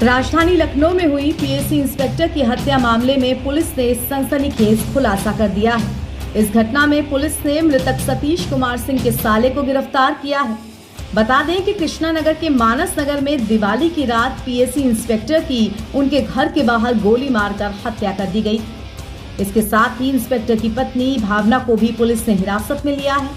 राजधानी लखनऊ में हुई पीएससी इंस्पेक्टर की हत्या मामले में पुलिस ने सनसनीखेज खुलासा कर दिया है। इस घटना में पुलिस ने मृतक सतीश कुमार सिंह के साले को गिरफ्तार किया है। बता दें कि कृष्णानगर के मानस नगर में दिवाली की रात पीएससी इंस्पेक्टर की उनके घर के बाहर गोली मारकर हत्या कर दी गई। इसके साथ ही इंस्पेक्टर की पत्नी भावना को भी पुलिस ने हिरासत में लिया है।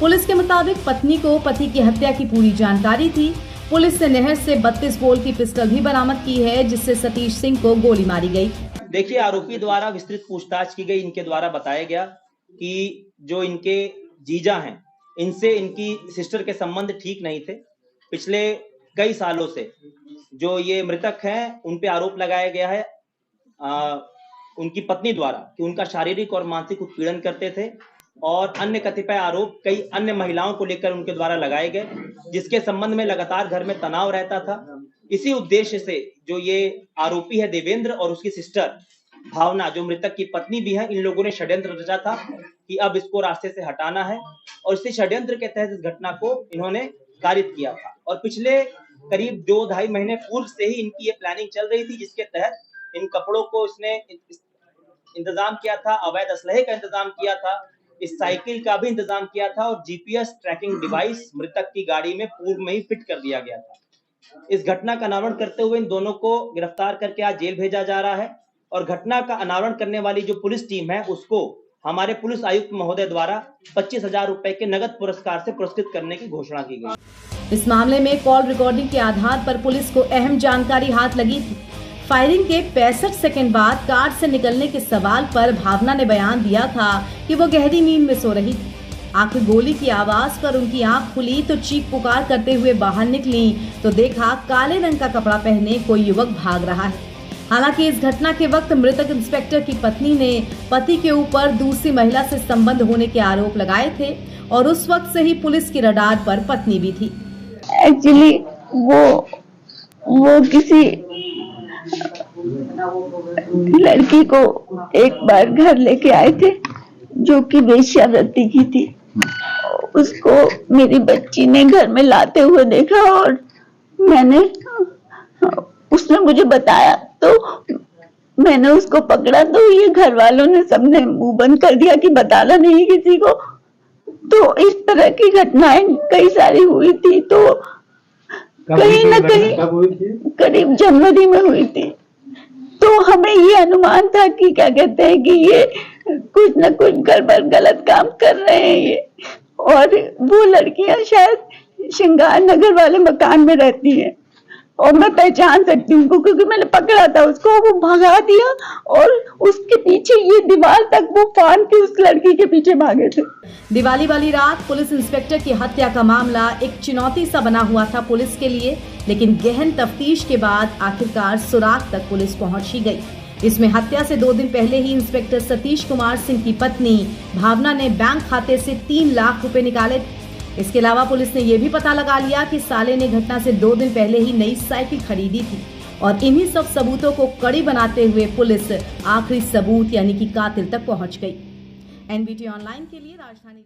पुलिस के मुताबिक पत्नी को पति की हत्या की पूरी जानकारी थी। पुलिस ने नहर से 32 बोल की पिस्टल भी बरामद की है, जिससे सतीश सिंह को गोली मारी गई। देखिए, आरोपी द्वारा विस्तृत पूछताछ की गई। इनके द्वारा बताया गया कि जो इनके जीजा हैं, इनसे इनकी सिस्टर के संबंध ठीक नहीं थे। पिछले कई सालों से जो ये मृतक हैं, उन पे आरोप लगाया गया है उनकी पत्नी द्वारा कि उनका शारीरिक और मानसिक उत्पीड़न करते थे, और अन्य कतिपय आरोप कई अन्य महिलाओं को लेकर उनके द्वारा लगाए गए, जिसके संबंध में लगातार घर में तनाव रहता था। इसी उद्देश्य से जो ये आरोपी है देवेंद्र और उसकी सिस्टर भावना, जो मृतक की पत्नी भी है, इन लोगों ने षड्यंत्र रचा था कि अब इसको रास्ते से हटाना है, और इसी षड्यंत्र के तहत इस घटना को इन्होंने कारित किया था। और पिछले करीब 2-2.5 महीने पूर्व से ही इनकी ये प्लानिंग चल रही थी, जिसके तहत इन कपड़ों को इसने इंतजाम किया था, अवैध असलहे का इंतजाम किया था, इस साइकिल का भी इंतजाम किया था, और जीपीएस ट्रैकिंग डिवाइस मृतक की गाड़ी में पूर्व में ही फिट कर दिया गया था। इस घटना का अनावरण करते हुए इन दोनों को गिरफ्तार करके आज जेल भेजा जा रहा है, और घटना का अनावरण करने वाली जो पुलिस टीम है, उसको हमारे पुलिस आयुक्त महोदय द्वारा 25,000 रुपए के नगद पुरस्कार से पुरस्कृत करने की घोषणा की गई। इस मामले में कॉल रिकॉर्डिंग के आधार पर पुलिस को अहम जानकारी हाथ लगी थी। फायरिंग के 65 सेकंड बाद कार से निकलने के सवाल पर भावना ने बयान दिया था कि वो गहरी नींद में सो रही थी। आखिर गोली की आवाज पर उनकी आंख खुली तो चीख पुकार करते हुए बाहर निकली तो देखा काले रंग का कपड़ा पहने कोई युवक भाग रहा है। हालांकि इस घटना के वक्त मृतक इंस्पेक्टर की पत्नी ने पति के ऊपर दूसरी महिला से संबंध होने के आरोप लगाए थे, और उस वक्त से ही पुलिस की रडार पर पत्नी भी थी। एक्चुअली वो किसी लड़की को एक बार घर लेके आए थे जो कि वेश्यावृत्ति की थी। उसको मेरी बच्ची ने घर में लाते हुए देखा, और उसने मुझे बताया, तो मैंने उसको पकड़ा, तो ये घर वालों ने सबने मुंह बंद कर दिया कि बताना नहीं किसी को। तो इस तरह की घटनाएं कई सारी हुई थी। तो कहीं न कहीं करीब जनवरी में हुई थी। तो हमें ये अनुमान था कि क्या कहते हैं कि ये कुछ न कुछ गड़बड़ गलत काम कर रहे हैं ये, और वो लड़कियां शायद श्रृंगार नगर वाले मकान में रहती हैं, और मैं पहचान सकती हूँ क्योंकि मैंने पकड़ा था उसको। वो भगा दिया, और उसके पीछे ये दीवार तक वो फान के उस लड़की के पीछे भागे थे। दिवाली वाली रात पुलिस इंस्पेक्टर की हत्या का मामला एक चुनौती सा बना हुआ था पुलिस के लिए, लेकिन गहन तफ्तीश के बाद आखिरकार सुराग तक पुलिस पहुंच ही गई। इसमें हत्या से 2 दिन पहले ही इंस्पेक्टर सतीश कुमार सिंह की पत्नी भावना ने बैंक खाते से 3 लाख रुपए निकाले थे। इसके अलावा पुलिस ने यह भी पता लगा लिया कि साले ने घटना से 2 दिन पहले ही नई साइकिल खरीदी थी, और इन्हीं सब सबूतों को कड़ी बनाते हुए पुलिस आखिरी सबूत यानी कि कातिल तक पहुंच गई। एनबीटी ऑनलाइन के लिए राजधानी